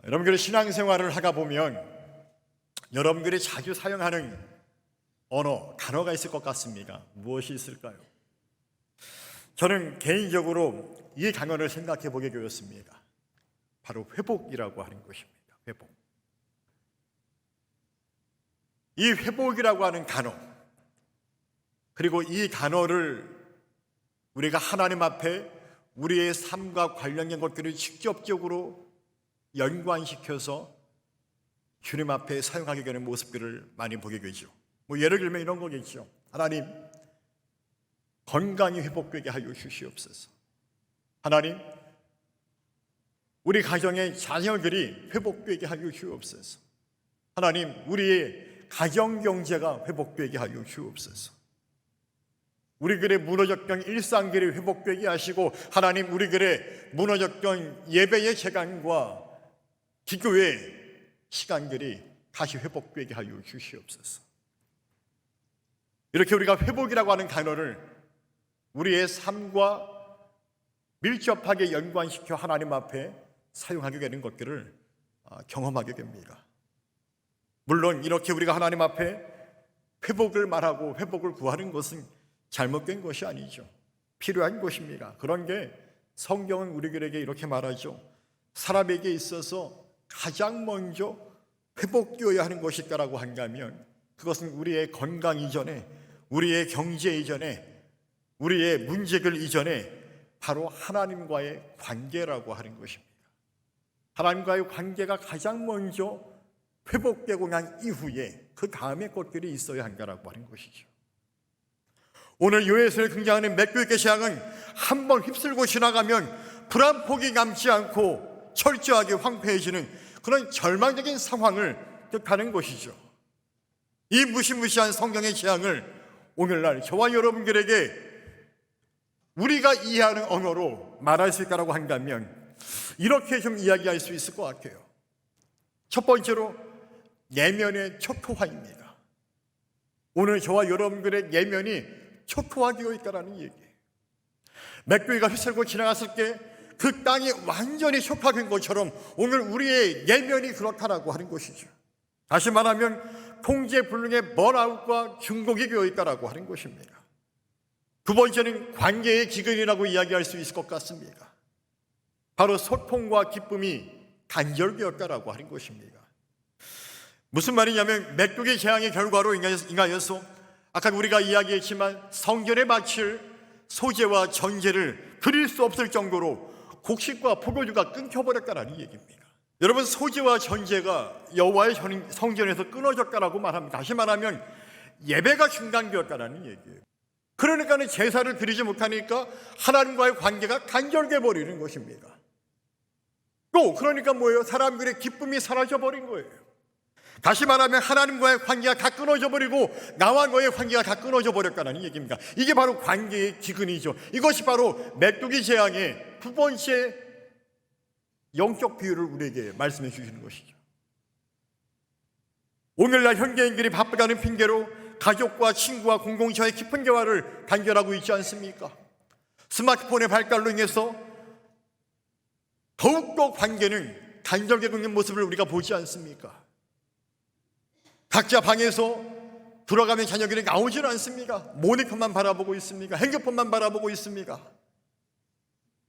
여러분들이 신앙생활을 하다 보면 여러분들이 자주 사용하는 언어, 단어가 있을 것 같습니다. 무엇이 있을까요? 저는 개인적으로 이 단어를 생각해 보게 되었습니다. 바로 회복이라고 하는 것입니다. 회복. 이 회복이라고 하는 단어, 그리고 이 단어를 우리가 하나님 앞에 우리의 삶과 관련된 것들을 직접적으로 연관시켜서 주님 앞에 사용하게 되는 모습들을 많이 보게 되죠. 예를 들면 이런 거겠죠. 하나님, 건강이 회복되게 하여 주시옵소서. 하나님, 우리 가정의 자녀들이 회복되게 하여 주옵소서. 하나님, 우리의 가정 경제가 회복되게 하여 주옵소서. 우리들의 무너졌던 일상들이 회복되게 하시고, 하나님, 우리들의 무너졌던 예배의 시간과 기도의 시간들이 다시 회복되게 하여 주시옵소서. 이렇게 우리가 회복이라고 하는 단어를 우리의 삶과 밀접하게 연관시켜 하나님 앞에 사용하게 되는 것들을 경험하게 됩니다. 물론 이렇게 우리가 하나님 앞에 회복을 말하고 회복을 구하는 것은 잘못된 것이 아니죠. 필요한 것입니다. 그런 게 성경은 우리들에게 이렇게 말하죠. 사람에게 있어서 가장 먼저 회복되어야 하는 것이 있다라고 한다면 그것은 우리의 건강 이전에, 우리의 경제 이전에, 우리의 문제들 이전에 바로 하나님과의 관계라고 하는 것입니다. 하나님과의 관계가 가장 먼저 회복되고 난 이후에 그 다음에 것들이 있어야 한다라고 하는 것이죠. 오늘 요에서에 등장하는 맥교육의 재앙은 한번 휩쓸고 지나가면 불안폭이 남지 않고 철저하게 황폐해지는 그런 절망적인 상황을 뜻하는 것이죠. 이 무시무시한 성경의 재앙을 오늘날 저와 여러분들에게 우리가 이해하는 언어로 말할 수 있다고 한다면 이렇게 좀 이야기할 수 있을 것 같아요. 첫 번째로 예면의 초토화입니다. 오늘 저와 여러분들의 예면이 초토화되어 있다는 얘기예요. 맥주기가 휘슬고 지나갔을 때 그 땅이 완전히 초토화된 것처럼 오늘 우리의 예면이 그렇다라고 하는 것이죠. 다시 말하면 통제불능의 번아웃과 중독이 되어 있다라고 하는 것입니다. 두 번째는 관계의 기근이라고 이야기할 수 있을 것 같습니다. 바로 소통과 기쁨이 단절되었다라고 하는 것입니다. 무슨 말이냐면 맥주기 재앙의 결과로 인하여서 아까 우리가 이야기했지만 성전에 바칠 소재와 전제를 드릴 수 없을 정도로 곡식과 포도주가 끊겨버렸다는 얘기입니다. 여러분, 소재와 전제가 여호와의 성전에서 끊어졌다라고 말합니다. 다시 말하면 예배가 중단되었다는 얘기예요. 그러니까 제사를 드리지 못하니까 하나님과의 관계가 단절돼 버리는 것입니다. 또 그러니까 뭐예요? 사람들의 기쁨이 사라져 버린 거예요. 다시 말하면 하나님과의 관계가 다 끊어져 버리고 나와 너의 관계가 다 끊어져 버렸다는 얘기입니다. 이게 바로 관계의 기근이죠. 이것이 바로 메뚜기 재앙의 두 번째 영적 비유를 우리에게 말씀해 주시는 것이죠. 오늘날 현대인들이 바쁘다는 핑계로 가족과 친구와 공동체의 깊은 대화를 단절하고 있지 않습니까? 스마트폰의 발달로 인해서 더욱더 관계는 단절되고 있는 모습을 우리가 보지 않습니까? 각자 방에서 들어가면 자녀들이 나오지는 않습니까? 모니터만 바라보고 있습니까? 핸드폰만 바라보고 있습니까?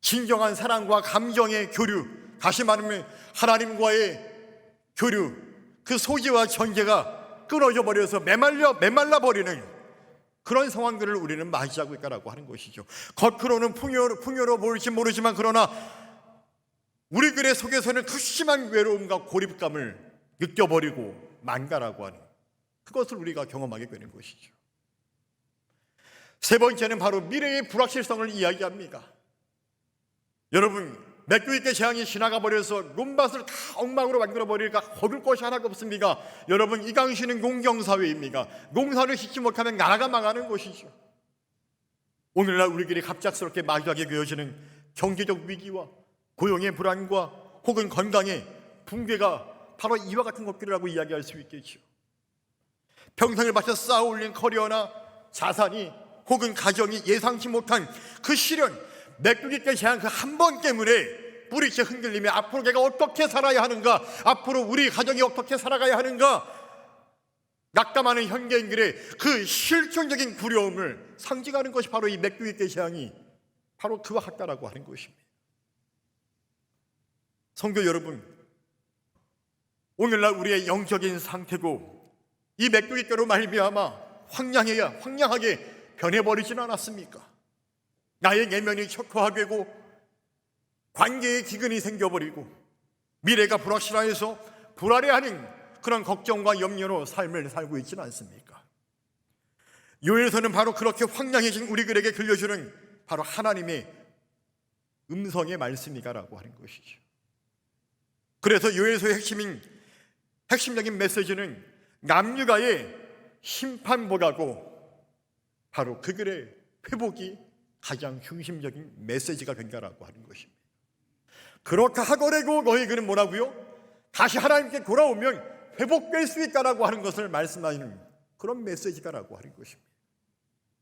진정한 사랑과 감정의 교류, 다시 말하면 하나님과의 교류, 그 소재와 전제가 끊어져 버려서 메말라 버리는 그런 상황들을 우리는 맞이하고 있다고 하는 것이죠. 겉으로는 풍요로 보일지 모르지만 그러나 우리들의 속에서는 그 심한 외로움과 고립감을 느껴버리고 만다라고 하는 그것을 우리가 경험하게 되는 것이죠. 세 번째는 바로 미래의 불확실성을 이야기합니다. 여러분, 맥주기의 재앙이 지나가 버려서 논밭을 다 엉망으로 만들어 버리니까 거둘 것이 하나가 없습니까? 여러분, 이 당시는 농경사회입니다. 농사를 짓지 못하면 나라가 망하는 것이죠. 오늘날 우리들이 갑작스럽게 마주하게 되어지는 경제적 위기와 고용의 불안과 혹은 건강의 붕괴가 바로 이와 같은 것들이라고 이야기할 수 있겠죠. 평생을 바쳐 쌓아 올린 커리어나 자산이 혹은 가정이 예상치 못한 그 시련, 맥주기의 재앙 그 한 번 때문에 뿌리째 흔들리며 앞으로 내가 어떻게 살아야 하는가, 앞으로 우리 가정이 어떻게 살아가야 하는가 낙담하는 현대인들의 그 실존적인 두려움을 상징하는 것이 바로 이 메뚜기 떼장이 바로 그와 같다라고 하는 것입니다. 성도 여러분, 오늘날 우리의 영적인 상태고 이 메뚜기 떼로 말미암아 황량하게 변해버리지는 않았습니까? 나의 내면이 척화되고 관계에 기근이 생겨버리고 미래가 불확실해서 불안해하는 그런 걱정과 염려로 삶을 살고 있지는 않습니까? 요엘서는 바로 그렇게 황량해진 우리들에게 들려주는 바로 하나님의 음성의 말씀이다라고 하는 것이죠. 그래서 요엘서의 핵심적인 메시지는 남유가의 심판보다도 바로 그들의 회복이 가장 중심적인 메시지가 된다라고 하는 것입니다. 그렇게 하더라도 너희들은 뭐라고요? 다시 하나님께 돌아오면 회복될 수 있다라고 하는 것을 말씀하시는 그런 메시지다라고 하는 것입니다.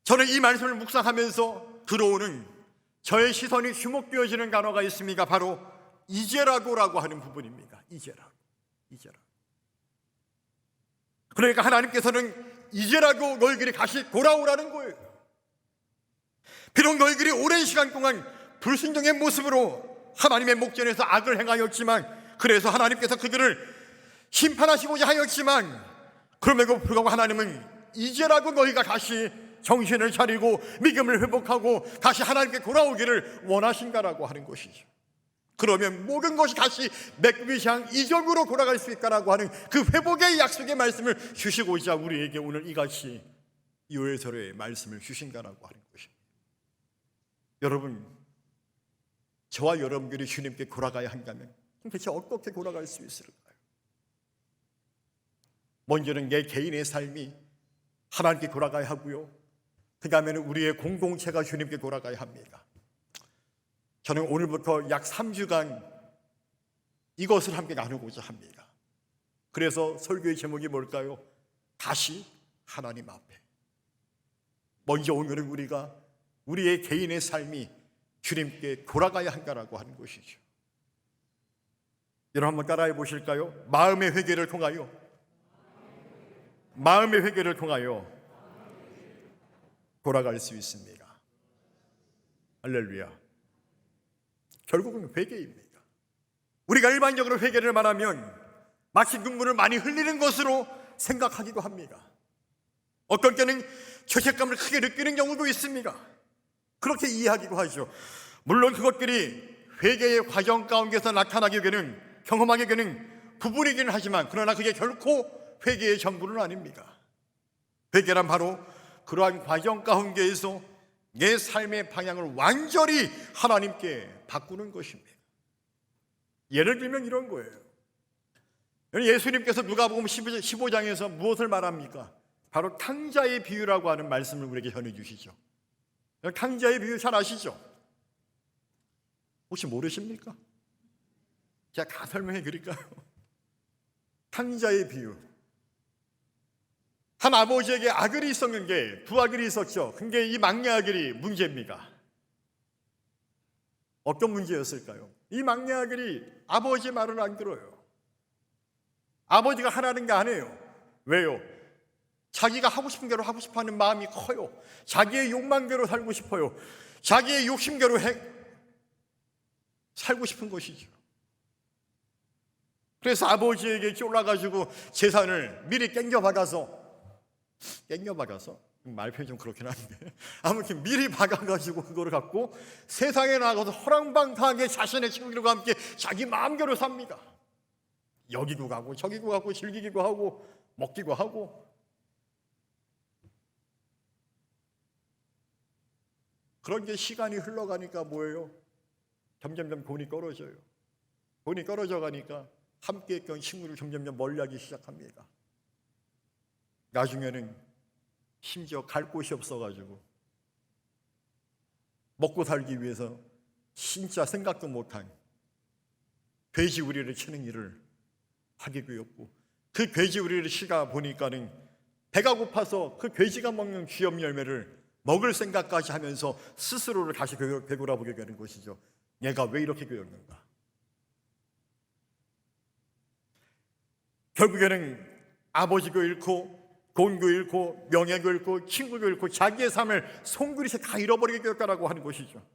저는 이 말씀을 묵상하면서 들어오는 저의 시선이 주목되어지는 단어가 있습니다. 바로 이제라고라고 하는 부분입니다. 이제라고. 그러니까 하나님께서는 이제라도 너희들이 다시 돌아오라는 거예요. 비록 너희들이 오랜 시간 동안 불순종의 모습으로 하나님의 목전에서 악을 행하였지만, 그래서 하나님께서 그들을 심판하시고자 하였지만, 그럼에도 불구하고 하나님은 이제라도 너희가 다시 정신을 차리고 믿음을 회복하고 다시 하나님께 돌아오기를 원하신다라고 하는 것이죠. 그러면 모든 것이 다시 메뚜기장 이전으로 돌아갈 수 있다라고 하는 그 회복의 약속의 말씀을 주시고자 우리에게 오늘 이같이 요엘서의 말씀을 주신다라고 하는 것입니다. 여러분, 저와 여러분들이 주님께 돌아가야 한다면 대체 어떻게 돌아갈 수 있을까요? 먼저는 내 개인의 삶이 하나님께 돌아가야 하고요, 그 다음에는 우리의 공동체가 주님께 돌아가야 합니다. 저는 오늘부터 약 3주간 이것을 함께 나누고자 합니다. 그래서 설교의 제목이 뭘까요? 다시 하나님 앞에. 먼저 오늘은 우리가 우리의 개인의 삶이 주님께 돌아가야 한다라고 하는 것이죠. 여러분 한번 따라해 보실까요? 마음의 회개를 통하여 돌아갈 수 있습니다. 할렐루야. 결국은 회개입니다. 우리가 일반적으로 회개를 말하면 마치 눈물을 많이 흘리는 것으로 생각하기도 합니다. 어떤 때는 죄책감을 크게 느끼는 경우도 있습니다. 그렇게 이해하기도 하죠. 물론 그것들이 회개의 과정 가운데서 나타나게 되는, 경험하게 되는 부분이기는 하지만, 그러나 그게 결코 회개의 전부는 아닙니다. 회개란 바로 그러한 과정 가운데에서 내 삶의 방향을 완전히 하나님께 바꾸는 것입니다. 예를 들면 이런 거예요. 예수님께서 누가복음 15장에서 무엇을 말합니까? 바로 탕자의 비유라고 하는 말씀을 우리에게 전해주시죠. 탕자의 비유 잘 아시죠? 혹시 모르십니까? 제가 다 설명해 드릴까요? 탕자의 비유. 한 아버지에게 아들이 있었는데 두 아들이 있었죠. 근데 이 막내 아들이 문제입니다. 어떤 문제였을까요? 이 막내 아들이 아버지 말을 안 들어요. 아버지가 하라는 게 안 해요. 왜요? 자기가 하고 싶은 대로 하고 싶어하는 마음이 커요. 자기의 욕망대로 살고 싶어요. 자기의 욕심대로 살고 싶은 것이죠. 그래서 아버지에게 쫄라가지고 재산을 미리 땡겨박아서 말표현이 좀 그렇긴 한데, 아무튼 미리 박아가지고 그거를 갖고 세상에 나가서 허랑방탕하게 자신의 친구들과 함께 자기 마음대로 삽니다. 여기도 가고 저기도 가고 즐기기도 하고 먹기도 하고. 그런 게 시간이 흘러가니까 뭐예요? 점점점 돈이 떨어져요. 돈이 떨어져 가니까 함께 했던 친구를 점점점 멀리하기 시작합니다. 나중에는 심지어 갈 곳이 없어가지고 먹고 살기 위해서 진짜 생각도 못한 돼지우리를 치는 일을 하게 되었고, 그 돼지우리를 치다 보니까는 배가 고파서 그 돼지가 먹는 귀염 열매를 먹을 생각까지 하면서 스스로를 다시 되돌아보게 되는 것이죠. 내가 왜 이렇게 되었는가? 결국에는 아버지도 잃고 돈도 잃고 명예도 잃고 친구도 잃고 자기의 삶을 송두리째 다 잃어버리게 될 거라고 하는 것이죠.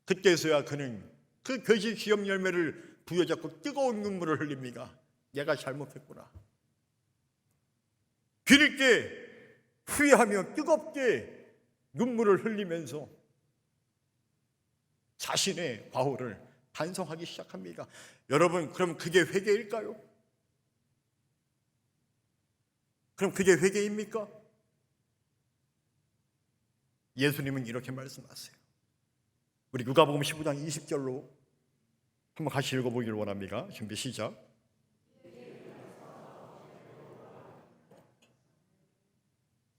그때서야 그는 그 돼지 기업 열매를 부여잡고 뜨거운 눈물을 흘립니다. 내가 잘못했구나. 뒤늦게 후회하며 뜨겁게 눈물을 흘리면서 자신의 과오를 반성하기 시작합니다. 여러분, 그럼 그게 회개일까요? 그럼 그게 회개입니까? 예수님은 이렇게 말씀하세요. 우리 누가복음 15장 20절로 한번 같이 읽어보기를 원합니다. 준비 시작.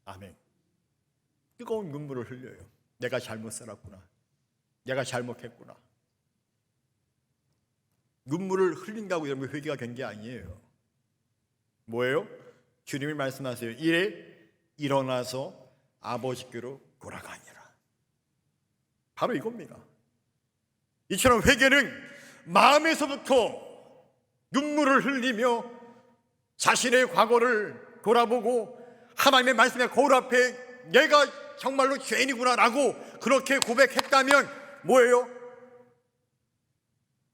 아멘. 뜨거운 눈물을 흘려요. 내가 잘못 살았구나. 내가 잘못했구나. 눈물을 흘린다고 이러면 회개가 된 게 아니에요. 뭐예요? 주님이 말씀하세요. 이래 일어나서 아버지께로 돌아가니라. 바로 이겁니다. 이처럼 회개는 마음에서부터 눈물을 흘리며 자신의 과거를 돌아보고 하나님의 말씀에 거울 앞에 내가 정말로 죄인이구나 라고 그렇게 고백했다면 뭐예요?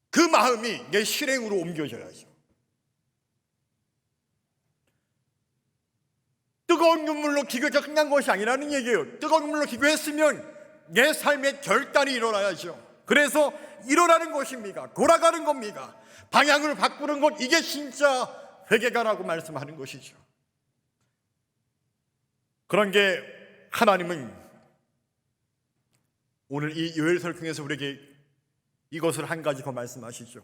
그 마음이 내 실행으로 옮겨져야죠. 뜨거운 눈물로 기도가 끝난 것이 아니라는 얘기예요. 뜨거운 눈물로 기도했으면 내 삶의 결단이 일어나야죠. 그래서 일어나는 것입니다. 돌아가는 겁니다. 방향을 바꾸는 것, 이게 진짜 회개가라고 말씀하는 것이죠. 그런 게 하나님은 오늘 이 요엘서를 통해서 우리에게 이것을 한 가지 더 말씀하시죠.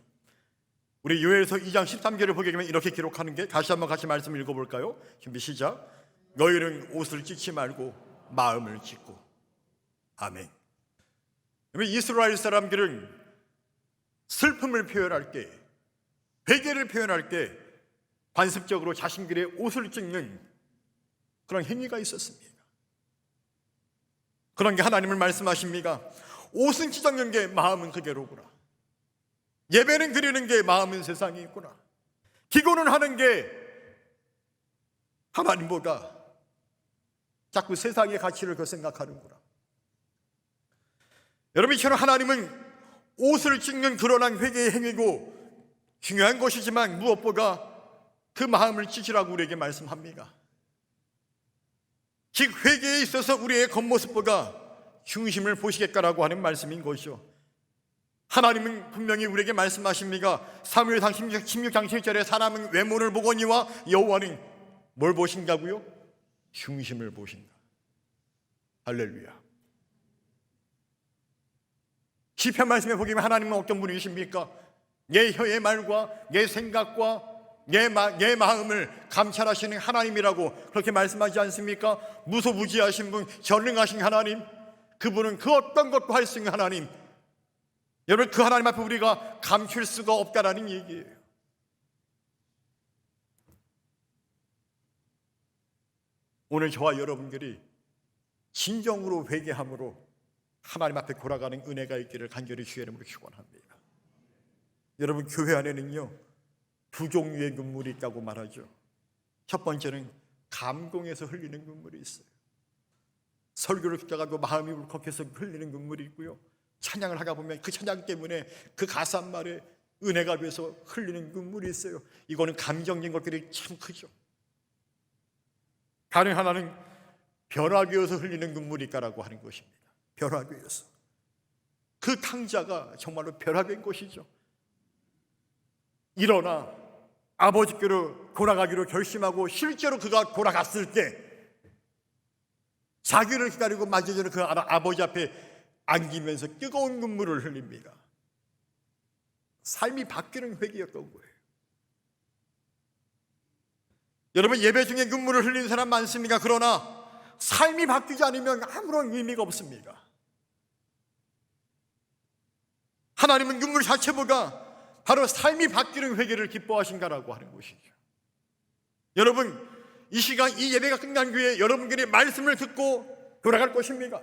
우리 요엘서 2장 13절을 보게 되면 이렇게 기록하는 게, 다시 한번 같이 말씀 읽어볼까요? 준비 시작. 너희는 옷을 찢지 말고 마음을 찢고. 아멘. 이스라엘 사람들은 슬픔을 표현할 때, 회개를 표현할 때 관습적으로 자신들의 옷을 찢는 그런 행위가 있었습니다. 그런 게 하나님을 말씀하십니다. 옷은 찢어진 게 마음은 그대로구나. 예배는 드리는 게 마음은 세상에 있구나. 기도는 하는 게 하나님보다 자꾸 세상의 가치를 더 생각하는구나. 여러분, 이처럼 하나님은 옷을 찢는 드러난 회개의 행위고 중요한 것이지만 무엇보다 그 마음을 찢으라고 우리에게 말씀합니다. 즉 회개에 있어서 우리의 겉모습보다 중심을 보시겠다라고 하는 말씀인 것이죠. 하나님은 분명히 우리에게 말씀하십니다. 사무엘상 16장 7절에 사람은 외모를 보거니와 여호와는 뭘 보신다고요? 중심을 보신다. 할렐루야. 시편 말씀에 보기면 하나님은 어떤 분이십니까? 내 혀의 말과 내 생각과 내 마음을 감찰하시는 하나님이라고 그렇게 말씀하지 않습니까? 무소부지하신 분, 전능하신 하나님, 그분은 그 어떤 것도 할 수 있는 하나님. 여러분, 그 하나님 앞에 우리가 감출 수가 없다라는 얘기예요. 오늘 저와 여러분들이 진정으로 회개함으로 하나님 앞에 돌아가는 은혜가 있기를 간절히 주의 이름으로 축원합니다. 여러분, 교회 안에는요 두 종류의 눈물이 있다고 말하죠. 첫 번째는 감동에서 흘리는 눈물이 있어요. 설교를 듣다가도 마음이 울컥해서 흘리는 눈물이 있고요, 찬양을 하다 보면 그 찬양 때문에 그 가사말에 은혜가 돼서 흘리는 눈물이 있어요. 이거는 감정적인 것들이 참 크죠. 다른 하나는 벼락이어서 흘리는 눈물이 있다라고 하는 것입니다. 벼락이어서 그 탕자가 정말로 벼락인 것이죠. 일어나 아버지께로 돌아가기로 결심하고 실제로 그가 돌아갔을 때 자기를 기다리고 맞이하는 그 아버지 앞에 안기면서 뜨거운 눈물을 흘립니다. 삶이 바뀌는 회개였던 거예요. 여러분, 예배 중에 눈물을 흘리는 사람 많습니까? 그러나 삶이 바뀌지 않으면 아무런 의미가 없습니다. 하나님은 눈물 자체보다 바로 삶이 바뀌는 회개를 기뻐하신다라고 하는 것이죠. 여러분, 이 시간 이 예배가 끝난 뒤에 여러분들이 말씀을 듣고 돌아갈 것입니다.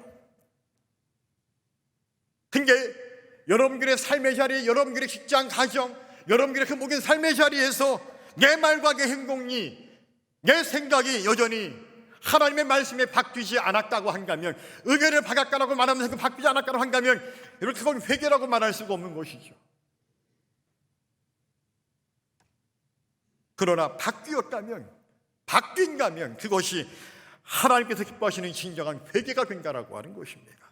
근데 여러분들의 삶의 자리, 여러분들의 직장, 가정, 여러분들의 그 모든 삶의 자리에서 내 말과 내 행동이, 내 생각이 여전히 하나님의 말씀에 바뀌지 않았다고 한다면, 은혜를 받았다라고 말하면서 바뀌지 않았다고 한다면, 이렇게 그건 회개라고 말할 수가 없는 것이죠. 그러나 바뀐다면 그것이 하나님께서 기뻐하시는 진정한 회개가 된다라고 하는 것입니다.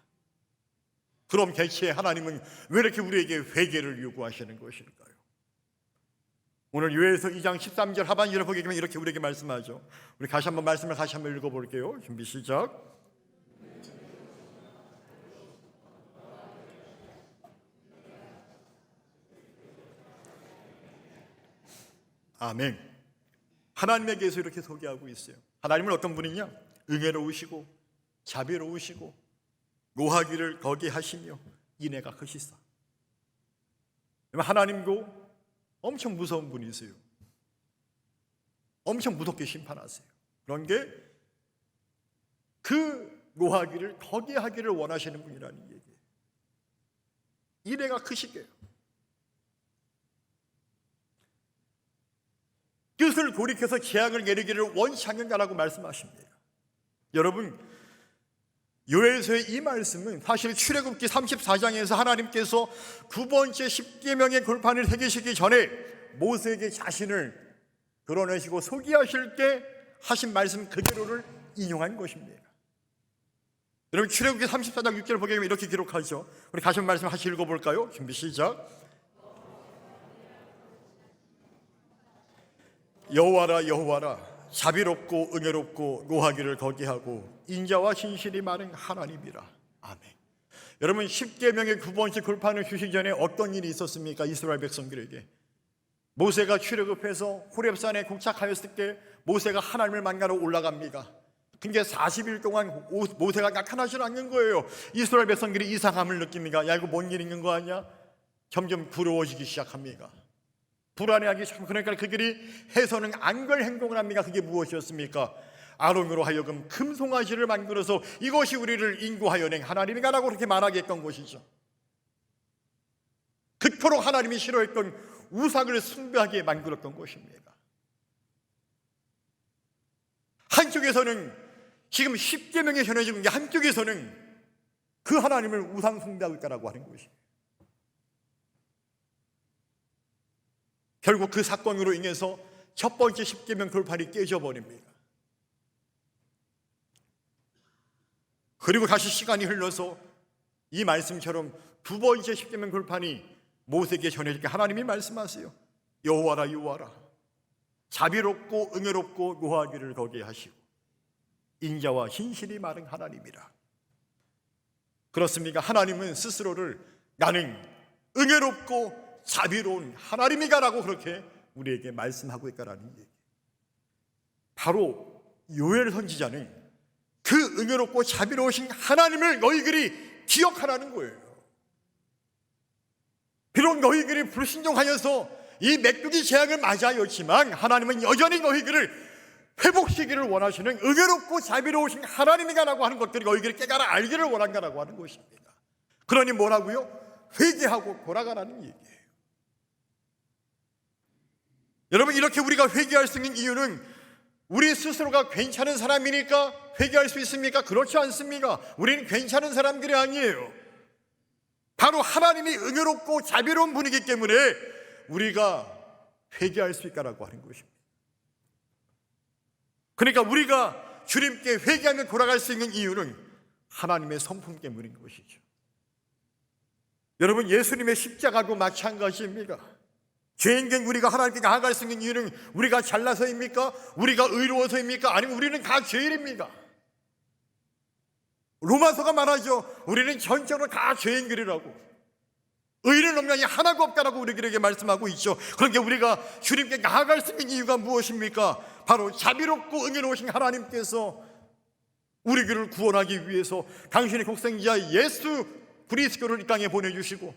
그럼 대체 하나님은 왜 이렇게 우리에게 회개를 요구하시는 것일까요? 오늘 요엘서 2장 13절 하반절을 보게 되면 이렇게 우리에게 말씀하죠. 우리 다시 한번 말씀을 다시 한번 읽어볼게요. 준비 시작. 아멘. 하나님에게서 이렇게 소개하고 있어요. 하나님은 어떤 분이냐? 은혜로우시고 자비로우시고 노하기를 거기 하시며 인애가 크시사. 하나님도 엄청 무서운 분이세요. 엄청 무섭게 심판하세요. 그런 게 그 노하기를 거기 하기를 원하시는 분이라는 얘기예요. 인애가 크시게요. 뜻을 돌이켜서 재앙을 내리기를 원치 않는다라고 말씀하십니다. 여러분, 요엘서의 이 말씀은 사실 출애굽기 34장에서 하나님께서 두 번째 십계명의 골판을 새기시기 전에 모세에게 자신을 드러내시고 소개하실 때 하신 말씀 그대로를 인용한 것입니다. 여러분, 출애굽기 34장 6절을 보게 되면 이렇게 기록하죠. 우리 다시 한번 말씀 같이 읽어볼까요? 준비 시작. 여호와라 여호와라 자비롭고 은혜롭고 노하기를 거기하고 인자와 신실이 많은 하나님이라. 아멘. 여러분, 십계명의 두 번째 골판을 주시기 전에 어떤 일이 있었습니까? 이스라엘 백성들에게 모세가 출애굽해서 호렙산에 도착하였을 때 모세가 하나님을 만나러 올라갑니다. 근데 40일 동안 모세가 나타나지 않는 거예요. 이스라엘 백성들이 이상함을 느낍니다. 야, 이거 뭔 일 있는 거 아니야? 점점 부러워지기 시작합니다. 불안해하기 시작합니다. 그러니까 그들이 해서는 안 될 행동을 합니다. 그게 무엇이었습니까? 아론으로 하여금 금송아지를 만들어서 이것이 우리를 인도하여 낸 하나님이라고 그렇게 말하게 했던 것이죠. 그토록 하나님이 싫어했던 우상을 숭배하게 만들었던 것입니다. 한쪽에서는 지금 십계명에 전해지는 게, 한쪽에서는 그 하나님을 우상 숭배하고 있다라고 하는 것이. 결국 그 사건으로 인해서 첫 번째 십계명 돌판이 깨져버립니다. 그리고 다시 시간이 흘러서 이 말씀처럼 두 번째 십계명 돌판이 모세에게 전해질 때 하나님이 말씀하세요. 여호와라 여호와라 자비롭고 은혜롭고 노하기를 거기에 하시고 인자와 신실이 많은 하나님이라. 그렇습니까? 하나님은 스스로를 나는 은혜롭고 자비로운 하나님이가라고 그렇게 우리에게 말씀하고 있다라는 얘기. 바로 요엘 선지자는 그 은혜롭고 자비로우신 하나님을 너희들이 기억하라는 거예요. 비록 너희들이 불신종하여서 이 메뚜기 재앙을 맞이하였지만 하나님은 여전히 너희들을 회복시키기를 원하시는 은혜롭고 자비로우신 하나님이라고 하는 것들이 너희들이 깨달아 알기를 원한다라고 하는 것입니다. 그러니 뭐라고요? 회개하고 돌아가라는 얘기예요. 여러분, 이렇게 우리가 회개할 수 있는 이유는 우리 스스로가 괜찮은 사람이니까 회개할 수 있습니까? 그렇지 않습니다. 우리는 괜찮은 사람들이 아니에요. 바로 하나님이 은혜롭고 자비로운 분이기 때문에 우리가 회개할 수 있다라고 하는 것입니다. 그러니까 우리가 주님께 회개하며 돌아갈 수 있는 이유는 하나님의 성품 때문인 것이죠. 여러분, 예수님의 십자가도 마찬가지입니다. 죄인된 우리가 하나님께 나아갈 수 있는 이유는 우리가 잘나서입니까? 우리가 의로워서입니까? 아니면 우리는 다 죄인입니다. 로마서가 말하죠. 우리는 전적으로 다 죄인들이라고, 의를 없는 이 하나도 없다라고 우리에게 말씀하고 있죠. 그러니까 우리가 주님께 나아갈 수 있는 이유가 무엇입니까? 바로 자비롭고 은혜로우신 하나님께서 우리들을 구원하기 위해서 당신의 독생자 예수 그리스도를 이 땅에 보내주시고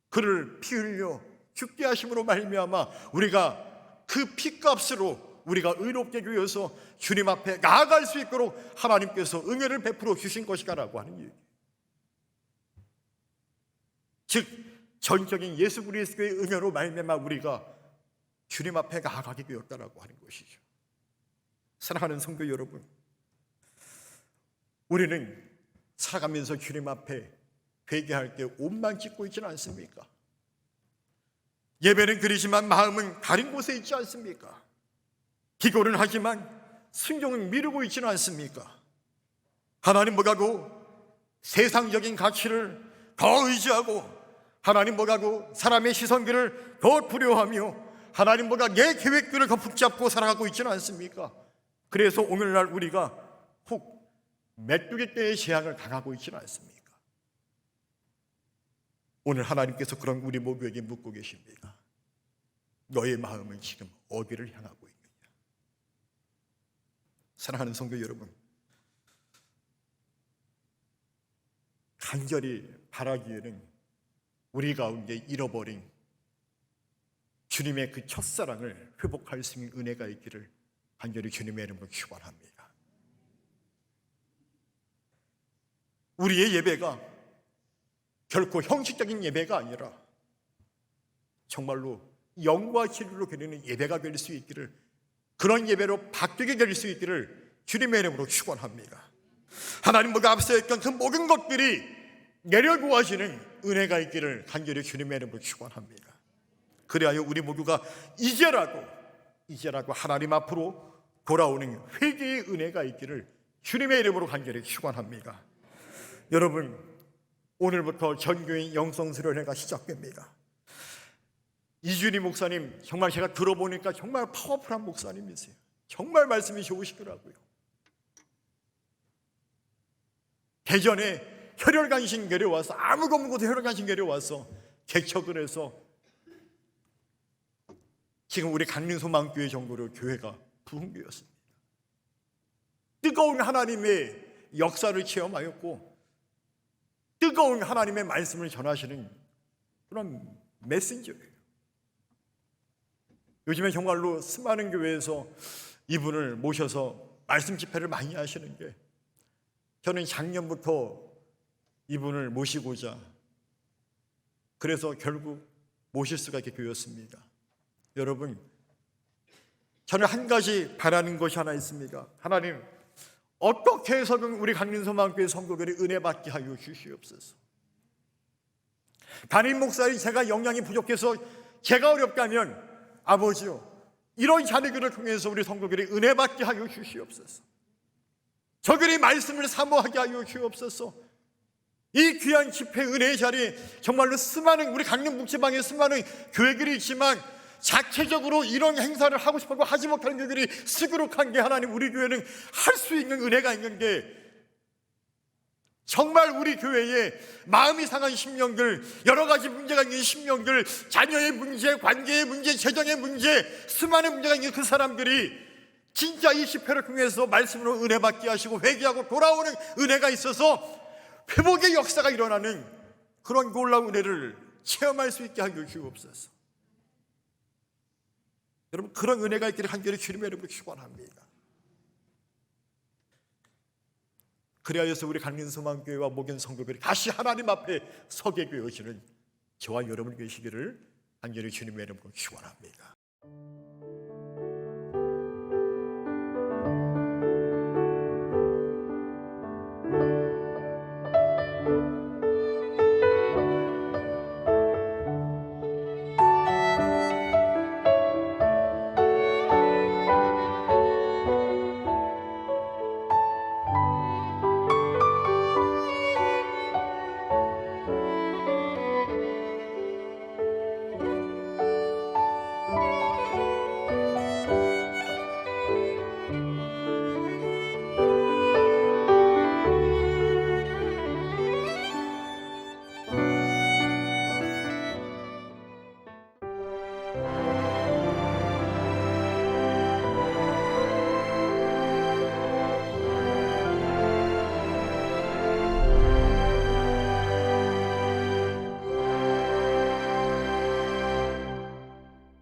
그를 피 흘려 죽게 하심으로 말미암아 우리가 그 피값으로 우리가 의롭게 되어서 주님 앞에 나아갈 수 있도록 하나님께서 은혜를 베풀어 주신 것이라고 하는 얘기. 즉 전적인 예수 그리스도의 은혜로 말미암아 우리가 주님 앞에 나아가게 되었다라고 하는 것이죠. 사랑하는 성도 여러분, 우리는 살아가면서 주님 앞에 회개할 때 옷만 찢고 있지는 않습니까? 예배는 드리지만 마음은 다른 곳에 있지 않습니까? 기도는 하지만 순종은 미루고 있지는 않습니까? 하나님 뭐라고 세상적인 가치를 더 의지하고, 하나님 뭐라고 사람의 시선들을 더 두려워하며, 하나님 뭐가 내 계획들을 더 붙잡고 살아가고 있지는 않습니까? 그래서 오늘날 우리가 혹 메뚜기 떼의 재앙을 당하고 있지는 않습니까? 오늘 하나님께서 그런 우리 모두에게 묻고 계십니다. 너의 마음은 지금 어디를 향하고 있느냐? 사랑하는 성도 여러분, 간절히 바라기에는 우리 가운데 잃어버린 주님의 그 첫사랑을 회복할 수 있는 은혜가 있기를 간절히 주님의 이름으로 축원합니다. 우리의 예배가 결코 형식적인 예배가 아니라 정말로 영과 진리로 드리는 예배가 될 수 있기를, 그런 예배로 바뀌게 될 수 있기를 주님의 이름으로 축원합니다. 하나님보다 앞서 했던 그 모든 것들이 내려놓아지는 은혜가 있기를 간절히 주님의 이름으로 축원합니다. 그리하여 우리 모두가 이제라고 하나님 앞으로 돌아오는 회개의 은혜가 있기를 주님의 이름으로 간절히 축원합니다. 여러분, 오늘부터 전교인 영성수련회가 시작됩니다. 이준희 목사님, 정말 제가 들어보니까 정말 파워풀한 목사님이세요. 정말 말씀이 좋으시더라고요. 대전에 혈혈간신 내려와서, 아무것도 모르고 혈혈간신 내려와서 개척을 해서 지금 우리 강릉소망교회 정도로 교회가 부흥되었습니다. 뜨거운 하나님의 역사를 체험하였고, 뜨거운 하나님의 말씀을 전하시는 그런 메신저예요. 요즘에 정말로 수많은 교회에서 이분을 모셔서 말씀 집회를 많이 하시는 게, 저는 작년부터 이분을 모시고자, 그래서 결국 모실 수가 있게 되었습니다. 여러분, 저는 한 가지 바라는 것이 하나 있습니다. 하나님, 어떻게 해서든 우리 강릉소망교회 성도들이 은혜 받게 하여 주시옵소서. 담임 목사님, 제가 역량이 부족해서 제가 어렵다면 아버지요, 이런 자녀들을 통해서 우리 성도들이 은혜 받게 하여 주시옵소서. 저들이 말씀을 사모하게 하여 주옵소서. 이 귀한 집회 은혜의 자리에 정말로 수많은 우리 강릉 묵지방에 수많은 교회들이 있지만 자체적으로 이런 행사를 하고 싶어도 하지 못하는 교회들이 수두룩한 게, 하나님, 우리 교회는 할 수 있는 은혜가 있는 게, 정말 우리 교회에 마음이 상한 심령들, 여러 가지 문제가 있는 심령들, 자녀의 문제, 관계의 문제, 재정의 문제, 수많은 문제가 있는 그 사람들이 진짜 이 집회를 통해서 말씀으로 은혜 받게 하시고 회개하고 돌아오는 은혜가 있어서 회복의 역사가 일어나는 그런 놀라운 은혜를 체험할 수 있게 하여 주옵소서. 여러분, 그런 은혜가 있기를 간절히 주님의 이름으로 축원합니다. 그리하여서 우리 강릉소망교회와 목연 성도들이 다시 하나님 앞에 서게 되어지는 저와 여러분 계시기를 간절히 주님의 이름으로 축원합니다.